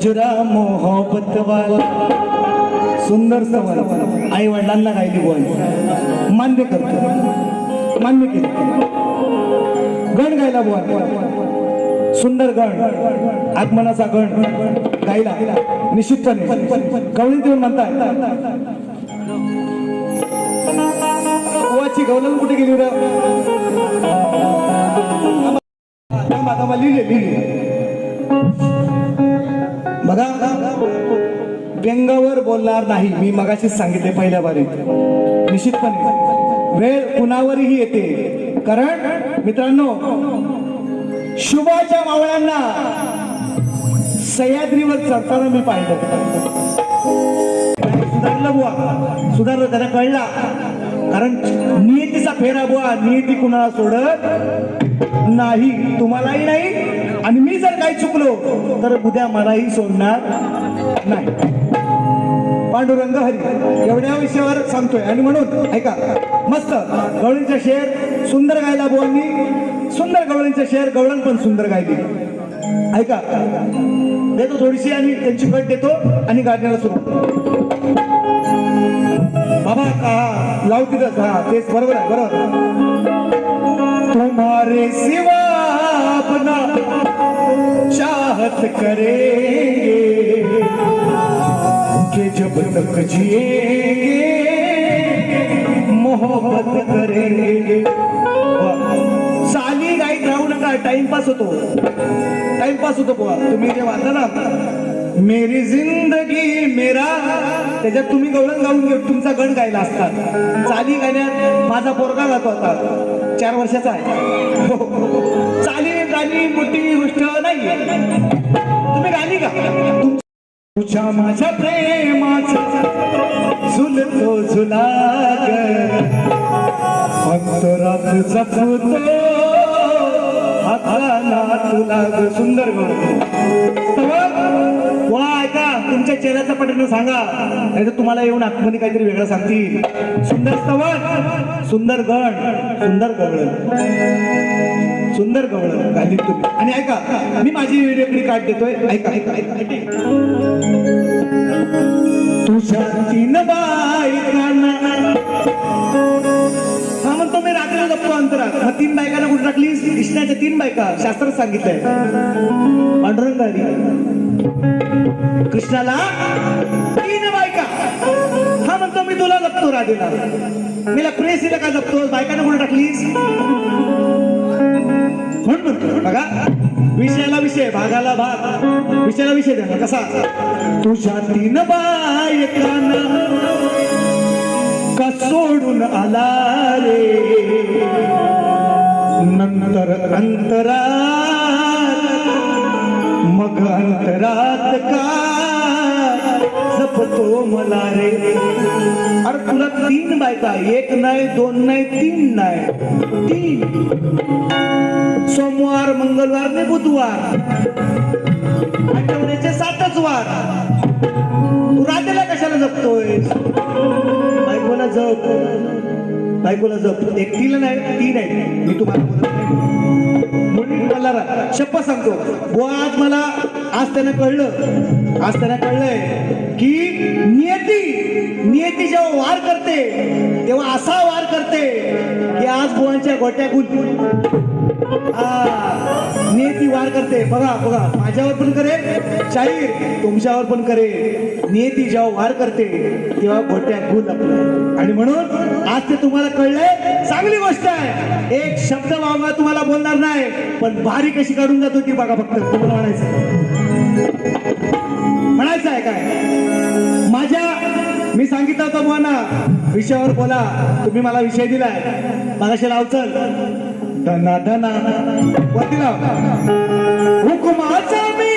गुजरा मोहब्बत वाला सुंदर सवाल आई वडिलांना गायली बुवा मान्य करतो मान्य केलं गण गायला बुवा सुंदर गण आगमनाचा गण गायला निश्चितपणे कवळीत येऊन म्हणताय बुवाची गवलन कुठे गेली रे लिहिले बघा व्यंगावर बोलणार नाही मी मगाशीच सांगितले पहिल्या बारीत निश्चितपणे वेळ कुणावरही येते कारण मित्रांनो शुभाच्या मावळ्यांना सह्याद्रीवर चढताना मी पाहिलं सुधारलं बुवा सुधारलं त्यांना कळला कारण नियतीचा फेरा बुवा नियती कुणाला सोडत नाही तुम्हालाही नाही आणि मी जर काही चुकलो तर उद्या मलाही सोडणार नाही पांडुरंग हरी एवढ्या विषयावर सांगतोय आणि म्हणून ऐका मस्त गवळींचा शेर सुंदर गायला बुवांनी सुंदर गवळींचा शेर गवळण पण सुंदर गायली ऐका देतो थोडीशी आणि त्यांची कट देतो आणि गाण्याला सुरू बाबा का लावतीच हा तेच बरोबर आहे बरोबर तुम्हारे सिवा अपना चाहत करेंगे कि जब तक जिएंगे मोहब्बत करेंगे साली गाईत राहू नका टाइमपास होतो बुवा तुम्ही जे वाचा ना मेरी जिंदगी मेरा त्याच्यात तुम्ही गवळण गाऊन घेऊन तुमचा गण गायला असतात चाली गाण्यात माझा पोरगा गातो आता 4 वर्षाचा आहे चाली गाणी मोठी गोष्ट नाहीये तुम्ही गाणी का तुझ्या माझ्या प्रेमाचा झुलतो झुलाग अंतरात जपतो हाताला तुला सुंदर वा ऐका तुमच्या चेहऱ्याचा पटकन सांगा नाही तर तुम्हाला येऊन आत्मनी काहीतरी वेगळं सांगतील सुंदर स्तवन सुंदर गण सुंदर गवळ गाली तुम्ही आणि ऐका मी माझी रेकडी कार्ड देतोय ऐका तुझ्या 3 बायकांना हा म्हणतो मी रात्रीला जपतो अंतरात हा 3 बायकांना कुठे टाकलीस कृष्णाच्या 3 बायका शास्त्रात सांगितलंय पांडुरंग हरी कृष्णाला 3 बायका हा म्हणतो मी तुला जपतो राधेला मीला प्रेसीला का जपतो बायकांना कुठे टाकलीस म्हणून म्हणतो बघा विषयाला विषय भागाला भाग विषयाला विषय द्या कसा तुझ्या 3 बायकांना का सोडून आला रे नंतर अंतरात मग अंतरात का जपतो मला रे अरे तुला 3 बायका 1 नाही 2 नाही 3 नाही 3 सोमवार मंगळवार ने बुधवार आठवड्याचे 7च वार तू राधेला कशाला जपतोय बायकोला जप एकटीला नाही 3 आहे मी तुम्हाला शपथ सांगतो बुवा आज त्यांना कळलंय की नियती जेव्हा वार करते तेव्हा असा वार करते की आज बुवांच्या गोट्या नियती वार करते बघा माझ्यावर पण करे शाहीर तुमच्यावर पण करे नियती जेव्हा वार करते तेव्हा गोट्या गुल आपल्या आणि म्हणून आज ते तुम्हाला कळलंय चांगली गोष्ट आहे एक शब्द वावगा तुम्हाला बोलणार नाही पण भारी कशी काढून जातो ती बघा फक्त तुम्हाला म्हणायचं आहे काय माझ्या मी सांगितलं होतं बुवांना विषयावर बोला तुम्ही मला विषय दिलाय मागाशी लावचल धना धना वरती लाव हुकुमाचा मी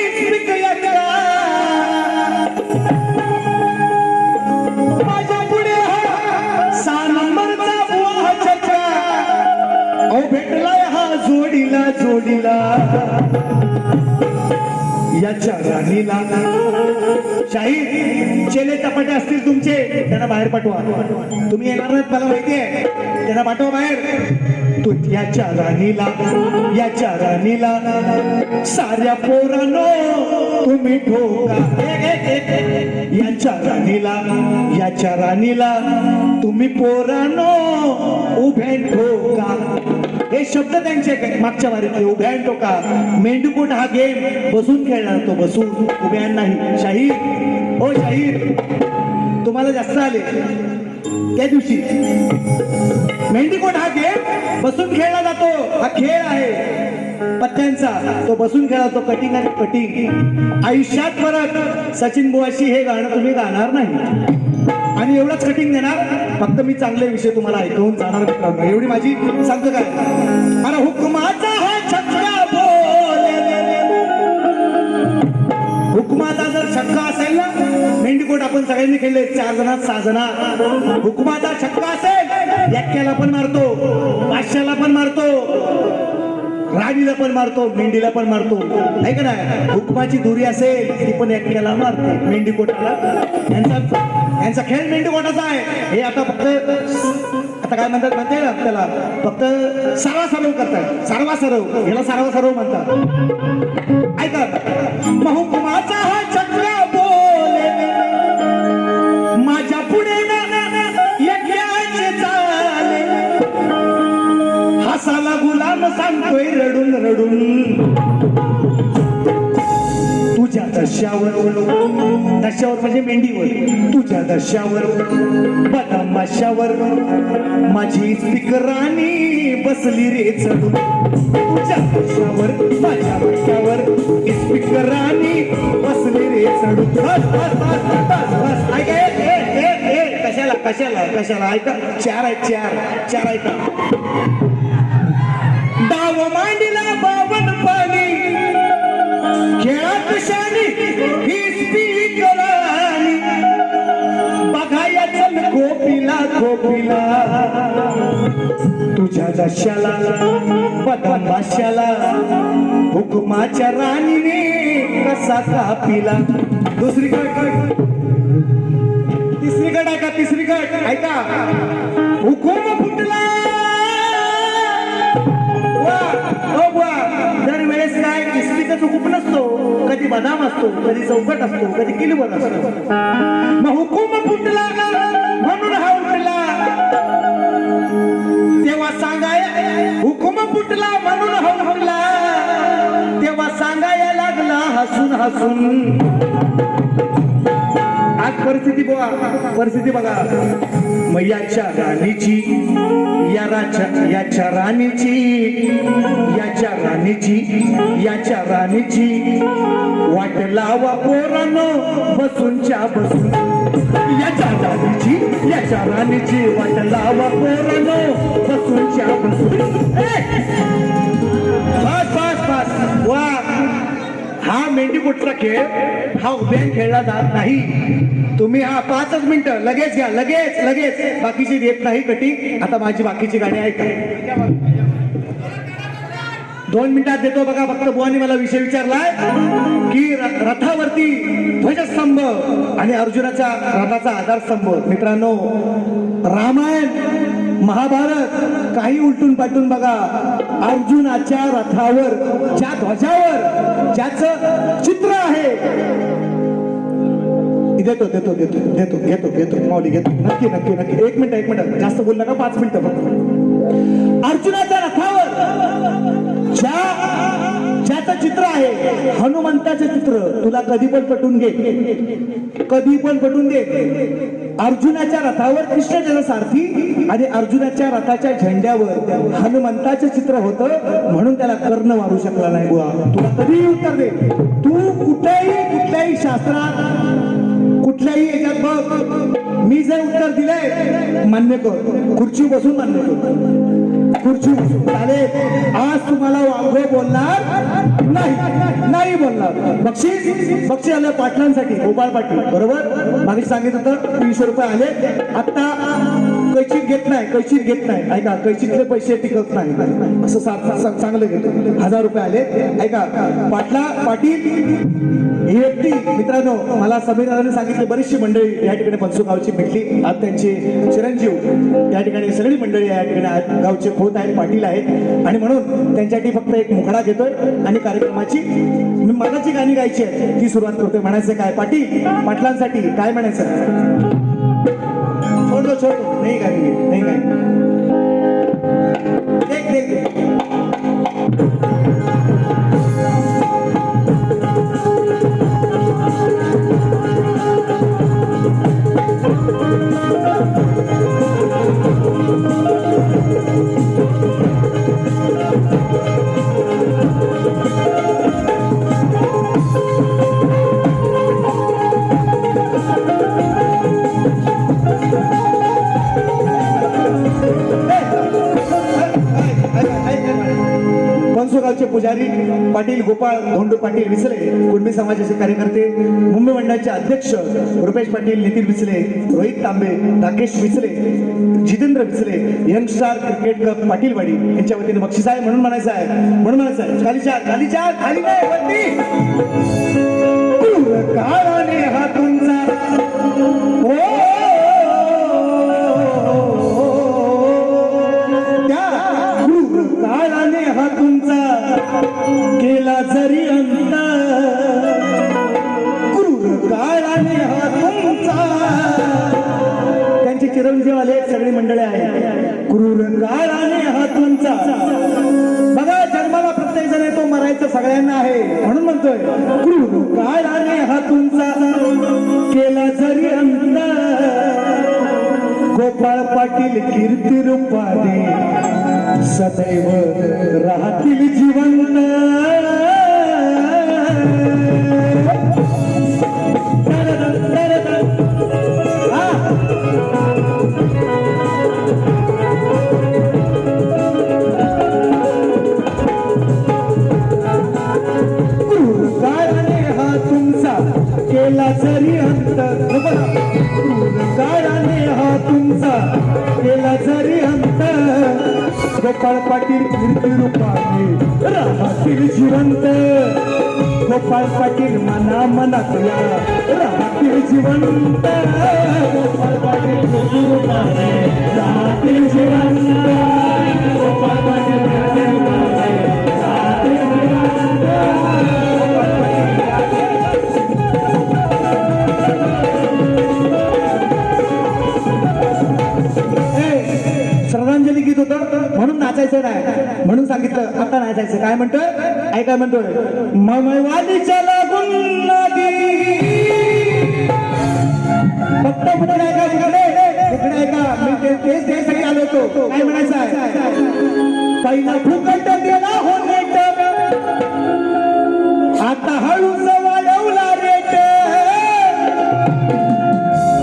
माझ्या पुढे 6 नंबरचा बुवा चक्रा अहो भेटलाय हा जोडीला याच्या राणीला. शाहीर चेले चपाटे असतील तुमचे, त्यांना बाहेर पाठवा. तुम्ही येणार नाहीत मला माहिती आहे, त्यांना पाठवा बाहेर. तू याच्या राणीला, याच्या राणीला साऱ्या पोरांनो तुम्ही ठोका. याच्या राणीला, याच्या राणीला तुम्ही पोरांनो उभे ठोका. हे शब्द त्यांचे मागच्या वारीतले. उभ्यान टोका. मेंढूकोट हा गेम बसून खेळणार, तो बसून, उभ्यान नाही. शाहीर, हो शाहीर, तुम्हाला जास्त आले त्या दिवशी. मेंढीकोट हा गेम बसून खेळला जातो, हा खेळ आहे पत्त्यांचा, तो बसून खेळला जातो. कटिंग आणि कटिंग. आयुष्यात परत सचिन बुवाशी हे गाणं तुम्ही गाणार नाही आणि एवढंच कटिंग देणार. फक्त मी चांगले विषय तुम्हाला ऐकवून जाणार मित्रांनो, एवढी माझी सांगतो काय. अरे हुकमाचा हा छक्का बोले, हुकमाचा जर छक्का असेल ना, मेंढीकोट आपण सगळ्यांनी खेळले, 4 जणात 6 जणात. हुकमाचा छक्का असेल, एक्क्याला पण मारतो, पाचशेला पण मारतो, राणीला पण मारतो, मेंढीला पण मारतो, आहे का नाही. हुकमाची दुरी असेल ती पण एक्क्याला मारते, मेंढीकोटाला. यांचा खेळ मेंढीकोटाचा आहे. हे आता फक्त आता काय म्हणतात म्हणते ना त्याला, फक्त सारवा सरव करतात. सारवा सरव, याला सारवा सरव म्हणतात. ऐका, हुकमाचा हा चक्रा बोले, माझ्या पुढे यज्ञाचे चाले, हसाला गुलाम सांगतोय रडून रडून. तुझ्या दशावर, दशावर म्हणजे मेंढीवर, तुझ्या दशावर बदामाशावर माझी स्पीकरानी बसली रे चढून. तुझ्या दशावर माझ्या डोक्यावर स्पीकरानी बसली रे चढून. बस बस बस बस बस. ऐका, कशाला कशाला कशाला, ऐका. 4 आहेत, 4 ऐका. डाव मांडीला 52 पाणी, खेळात शानी ही स्पीकरानी, बघाया चल गोपीला गोपीला. तुझ्या दशाला बदामाशाला हुकमाच्या राणीने कसा कापिला. दुसरी गट, तिसरी गट ऐका, तिसरी गट ऐका. हुकूम फुटला दरवेळेस काय इस्त्रीचा हुकूम नसतो, कधी बदाम असतो, कधी चौकट असतो, कधी किलबत असतो. मग हुकूम फुटला म्हणून हा उठला, तेव्हा सांगाय. हुकूम फुटला म्हणून हा उठला, तेव्हा सांगायला लागला हसून हसून. आज परिस्थिती बघा, परिस्थिती बघा. मग याच्या राणीची, याच्या राणीची, याच्या राणीची, याच्या राणीची वाट लावा पोरांनो बसूनच्या बसून. याच्या राणीची, याच्या राणीची वाट लावा पोरांनो बसूनच्या बसून. बस बस बस. वा, हा मेंढीकोटचा खेळ हा उभ्यान खेळला जात नाही. तुम्ही हा 5च मिनिटं लगेच घ्या, लगेच लगेच. बाकीची देत नाही कटिंग. आता माझी बाकीची गाणी ऐका. 2 मिनिटात देतो बघा. फक्त बुवानी मला विषय विचारलाय की रथावरती ध्वजस्तंभ आणि अर्जुनाच्या रथाचा आधारस्तंभ. मित्रांनो, रामायण महाभारत काही उलटून पालटून बघा. अर्जुनाच्या रथावर ज्या ध्वजावर ज्याचं चित्र आहे, देतो देतो देतो देतो घेतो घेतो माऊली घेतो. नक्की नक्की नक्की. 1 मिनिट 1 मिनिट, जास्त बोल नका. 5 मिनिटं फक्त. अर्जुनाच्या रथावर ज्याचं चित्र आहे, हनुमंताचं चित्र, तुला कधी पण पटवून घे, कधी पण पटवून दे. अर्जुनाच्या रथावर कृष्ण जलसारथी आणि अर्जुनाच्या रथाच्या झेंड्यावर हनुमंताचं चित्र होतं, म्हणून त्याला कर्ण मारू शकला नाही. बुवा, तुला कधीही उत्तर दे. तू कुठल्याही शास्त्रात कुठल्याही याच्यात बघ, मी जर उत्तर दिलंय मान्य कर, खुर्ची बसून मान्य कर, खुर्ची बसून चालेल. आज तुम्हाला वांगो बोलणार नाही बोलणार. बक्षीस आलं पाटलांसाठी, गोपाळ पाटील बरोबर. मागे सांगितलं होतं 300 रुपये आले. आता कैची घेत नाही, कैशीत घेत नाही. ऐका, कैशीतले पैसे टिकत नाही, असं चांगलं घेतो. 1000 रुपये आले. ऐका पाटील ही व्यक्ती, मित्रांनो, मला समीराने सांगितले बरीचशी मंडळी या ठिकाणी पंचू गावची भेटली. आज त्यांचे चिरंजीव या ठिकाणी सगळी मंडळी या ठिकाणी गावचे खोत आहेत, पाटील आहेत, आणि म्हणून त्यांच्यासाठी फक्त एक मुखडा घेतोय आणि कार्यक्रमाची मी मनाची गाणी गायची आहे ती सुरुवात करतोय. म्हणायचं काय पाटलांसाठी काय म्हणायचं? छोटो नाही गाणी नाही गाणी देख गावचे पुजारी पाटील गोपाळ धोंडू पाटील विसले, कुणबी समाजाचे कार्यकर्ते, मुंबई मंडळाचे अध्यक्ष Rupesh Patil, Nitin Visle, Rohit Tambe, Rakesh Visle, Jitendra Visle, young star cricket club Patilwadi यांच्या वतीने बक्षीस आहे. म्हणून म्हणायचं आहे खाली नाही वरती. काळाने हा तुमचा काळाने हा तुमचा केला जरी अंत, क्रूर काळाने हा तुमचा. त्यांचे चिरंजीव आले, सगळी मंडळी आहे. क्रूर काळाने हा तुमचा. बघा, जन्माला प्रत्येक जण येतो, मरायचं सगळ्यांना आहे, म्हणून म्हणतोय क्रूर काळाने हा तुमचा केला जरी अंत. गोपाळ पाटील कीर्ती रूपाने सदैव राहतील जिवंत. क्रूर काळाने हा तुमचा केला जरी अंत. क्रूर काळाने हा तुमचा केला जरी अंत. गोपाळ पाटील कीर्ती रूपाने राहतील जिवंत. गोपाळ पाटील मनातल्या राहतील जिवंत. गोपाळ पाटील कीर्ती रूपाने राहतील जिवंत. गोपाळ पाटील कीर्ती रूपाने राहतील जिवंत. श्रद्धांजली गीत होतं म्हणून नाचायचं नाही, म्हणून सांगितलं आता नाचायचं. काय म्हणतोय? ऐका, म्हणतोय ममवालीच्या लागून लागी. फक्त पुढे ऐका, इकडे ऐका, मी तेच साठी आलो होतो. काय म्हणायचं आहे? पहिला फुकट गेला हो नेट, आता हळूच वाढवला रेट.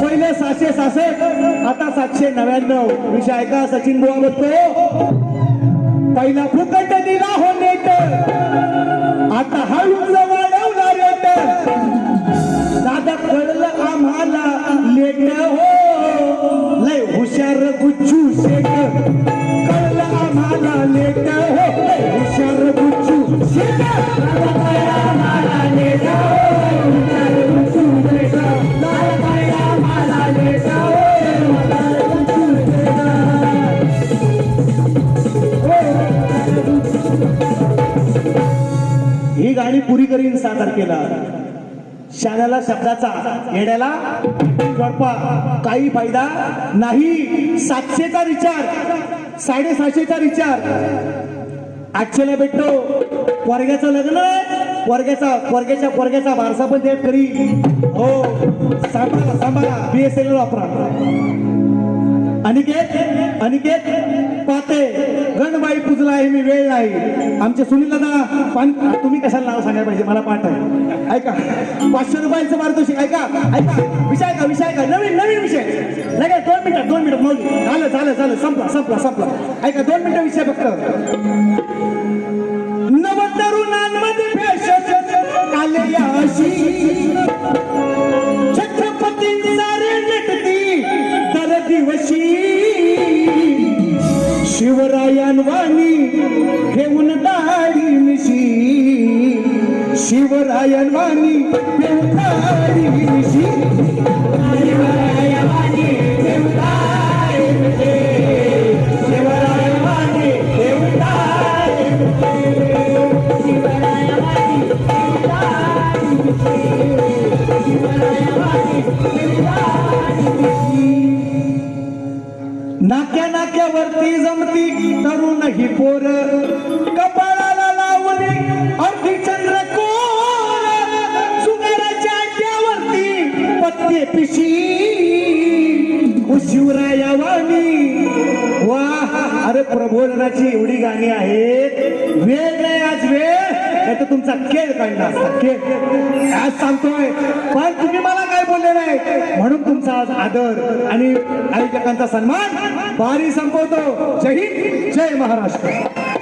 पहिले 666, आता 799. विषय ऐका, सचिन बुवा बघतो. पहिला फुकट दिला हो नेट, आता हळूच वाढवला रेट. दादा कळलं आम्हाला लेट हो, लय हुशार गुच्चू शेट. कळलं आम्हाला लेट हो, लय हुशार गुच्चू शेट. आम्हाला लेट हो, हुशार गुच्चू शेट. आम्हाला लेट हो, ही गाणी पुरी करीन 6 तारखेला. शाण्याला शब्दाचा, येड्याला जोडपा, काही फायदा नाही. 700चा रिचार्ज, 650चा रिचार्ज. 800ला भेटतो. पोरग्याचं लग्न आहे, पोरग्याच्या बारसा पण देत करी. हो, सांभाळा BSNL वापरा. अनिकेत पाते, गणबाई पूजला आहे मी, वेळ नाही. आमच्या सुनील दादा तुम्ही कशाला नाव सांगायला पाहिजे, मला पाठ आहे. ऐका, 500 रुपयाचं पारितोषिक. ऐका विषय का नवीन विषय. लगेच 2 मिनिट मग झालं संपला. ऐका, 2 मिनिटं विषय फक्त. नवतरुणांमध्ये फॅशन आले अशी, छत्रपतींचा रे नटती दर दिवशी. शिवरायवानी पेवतारी निशी शिवरायवानी पेवतारी निशी शिवरायवानी पेवतारी निशी शिवरायवानी पेवतारी निशी शिवरायवानी पेवतारी निशी नाक्या नाक्यावरती जमती तरुण ही पोर कपाळाला लावणे अर्धी चंद्रकोर सुगाराच्या अड्ड्यावरती पत्ते पिशी ओ शिवरायवानी वा अरे प्रबोधनाची एवढी गाणी आहेत वेळ नाही आज वेळ नाही तर तुमचा खेळ काढला असता खेळ आज सांगतोय पण तुम्ही मला काय बोलले नाही म्हणून तुमचा आज आदर आणि आयोजकांचा सन्मान बारी संपवतो जय हिंद जय महाराष्ट्र